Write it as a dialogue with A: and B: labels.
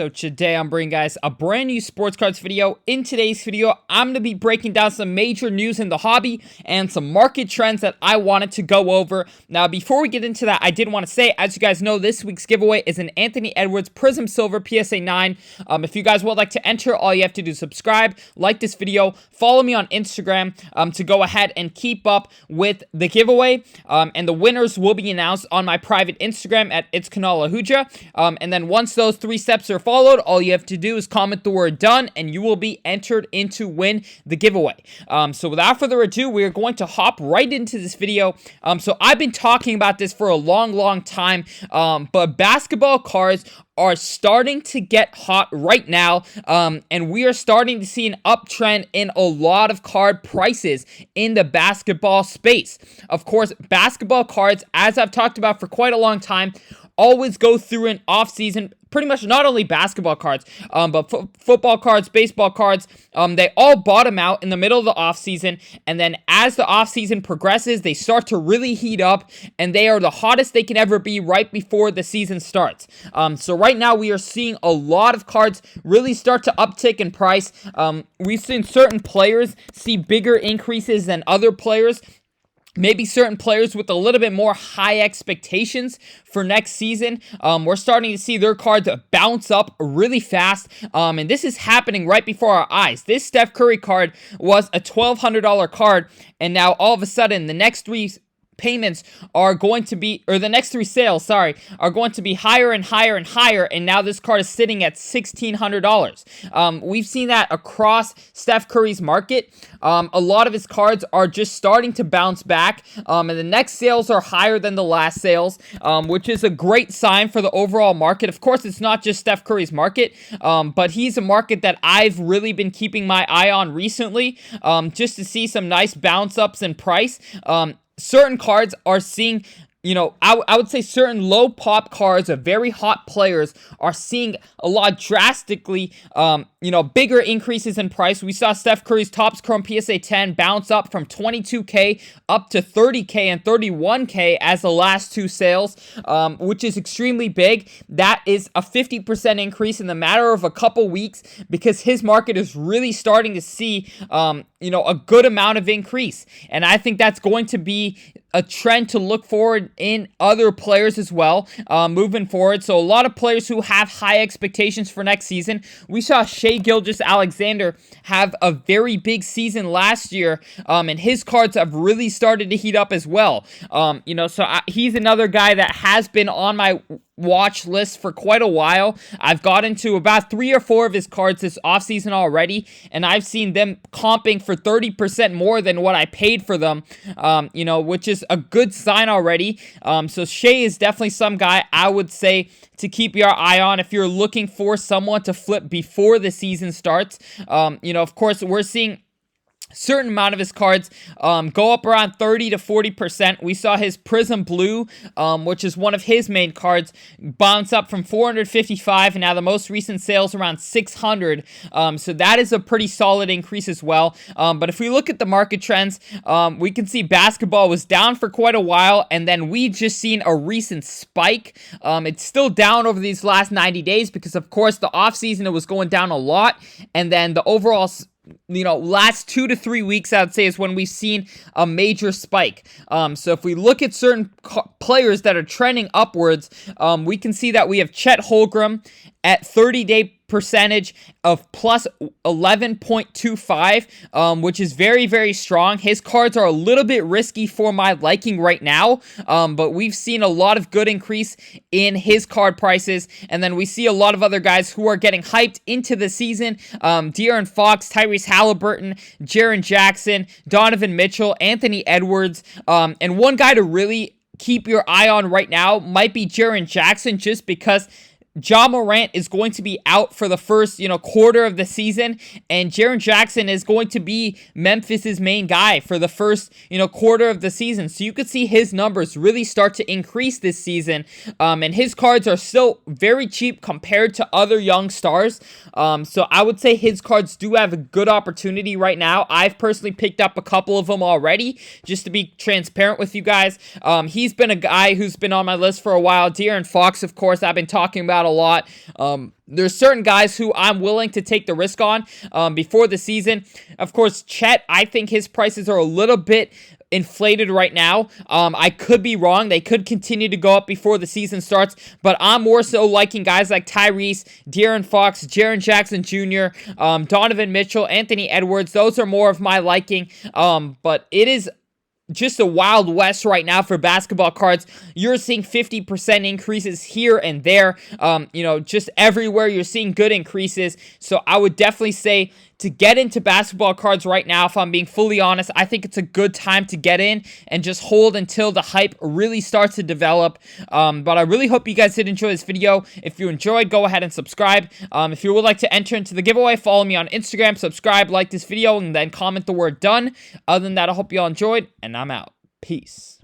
A: So today I'm bringing guys a brand new sports cards video. In today's video, I'm going to be breaking down some major news in the hobby and some market trends that I wanted to go over. Now, before we get into that, I did want to say, as you guys know, this week's giveaway is an Anthony Edwards Prism Silver PSA 9. If you guys would like to enter, all you have to do is subscribe, like this video, follow me on Instagram to go ahead and keep up with the giveaway. And the winners will be announced on my private Instagram at It's Kanala Huja. And then once those 3 steps are followed, all you have to do is comment the word done and you will be entered in to win the giveaway. So without further ado, we are going to hop right into this video. So I've been talking about this for a long time, but basketball cards are starting to get hot right now, and we are starting to see an uptrend in a lot of card prices in the basketball space. Of course, basketball cards, as I've talked about for quite a long time, always go through an off-season. Pretty much not only basketball cards, but football cards, baseball cards, they all bottom out in the middle of the offseason, and then as the offseason progresses, they start to really heat up, and they are the hottest they can ever be right before the season starts. So right now, we are seeing a lot of cards really start to uptick in price. We've seen certain players see bigger increases than other players. Maybe certain players with a little bit more high expectations for next season. We're starting to see their cards bounce up really fast. And this is happening right before our eyes. This Steph Curry card was a $1,200 card. And now all of a sudden, the next 3 payments are going to be, or the next 3 sales, are going to be higher and higher and higher, and now this card is sitting at $1,600. We've seen that across Steph Curry's market. A lot of his cards are just starting to bounce back, and the next sales are higher than the last sales, which is a great sign for the overall market. Of course, it's not just Steph Curry's market, but he's a market that I've really been keeping my eye on recently, just to see some nice bounce ups in price. Certain cards are seeing, I would say certain low pop cards of very hot players are seeing a lot drastically, bigger increases in price. We saw Steph Curry's Topps Chrome PSA 10 bounce up from $22K up to $30K and $31K as the last 2 sales, which is extremely big. That is a 50% increase in the matter of a couple weeks because his market is really starting to see, a good amount of increase. And I think that's going to be a trend to look forward in other players as well, moving forward. So a lot of players who have high expectations for next season. We saw Shai Gilgeous-Alexander have a very big season last year, and his cards have really started to heat up as well. He's another guy that has been on my watch list for quite a while. I've got into about 3 or 4 of his cards this offseason already, and I've seen them comping for 30% more than what I paid for them, which is a good sign already. So Shai is definitely some guy I would say to keep your eye on if you're looking for someone to flip before the season starts. Of course, we're seeing certain amount of his cards go up around 30 to 40%. We saw his Prism Blue, which is one of his main cards, bounce up from 455, and now the most recent sales around 600. So that is a pretty solid increase as well. But if we look at the market trends, we can see basketball was down for quite a while, and then we just seen a recent spike. It's still down over these last 90 days because, of course, the offseason it was going down a lot, and then the overall last 2 to 3 weeks, I would say, is when we've seen a major spike. So if we look at certain players that are trending upwards, we can see that we have Chet Holmgren at 30-day percentage of plus 11.25, which is very, very strong. His cards are a little bit risky for my liking right now, but we've seen a lot of good increase in his card prices, and then we see a lot of other guys who are getting hyped into the season. De'Aaron Fox, Tyrese Halliburton, Jaren Jackson, Donovan Mitchell, Anthony Edwards, and one guy to really keep your eye on right now might be Jaren Jackson, just because Ja Morant is going to be out for the first, quarter of the season, and Jaren Jackson is going to be Memphis's main guy for the first, quarter of the season. So you could see his numbers really start to increase this season, and his cards are still very cheap compared to other young stars. So I would say his cards do have a good opportunity right now. I've personally picked up a couple of them already, just to be transparent with you guys. He's been a guy who's been on my list for a while. De'Aaron Fox, of course, I've been talking about a lot. There's certain guys who I'm willing to take the risk on before the season. Of course, Chet, I think his prices are a little bit inflated right now. I could be wrong. They could continue to go up before the season starts, but I'm more so liking guys like Tyrese, De'Aaron Fox, Jaren Jackson Jr., Donovan Mitchell, Anthony Edwards. Those are more of my liking, but it is just a wild west right now for basketball cards. You're seeing 50% increases here and there. Just everywhere you're seeing good increases. So I would definitely say to get into basketball cards right now, if I'm being fully honest, I think it's a good time to get in and just hold until the hype really starts to develop. But I really hope you guys did enjoy this video. If you enjoyed, go ahead and subscribe. If you would like to enter into the giveaway, follow me on Instagram, subscribe, like this video, and then comment the word done. Other than that, I hope you all enjoyed, and I'm out. Peace.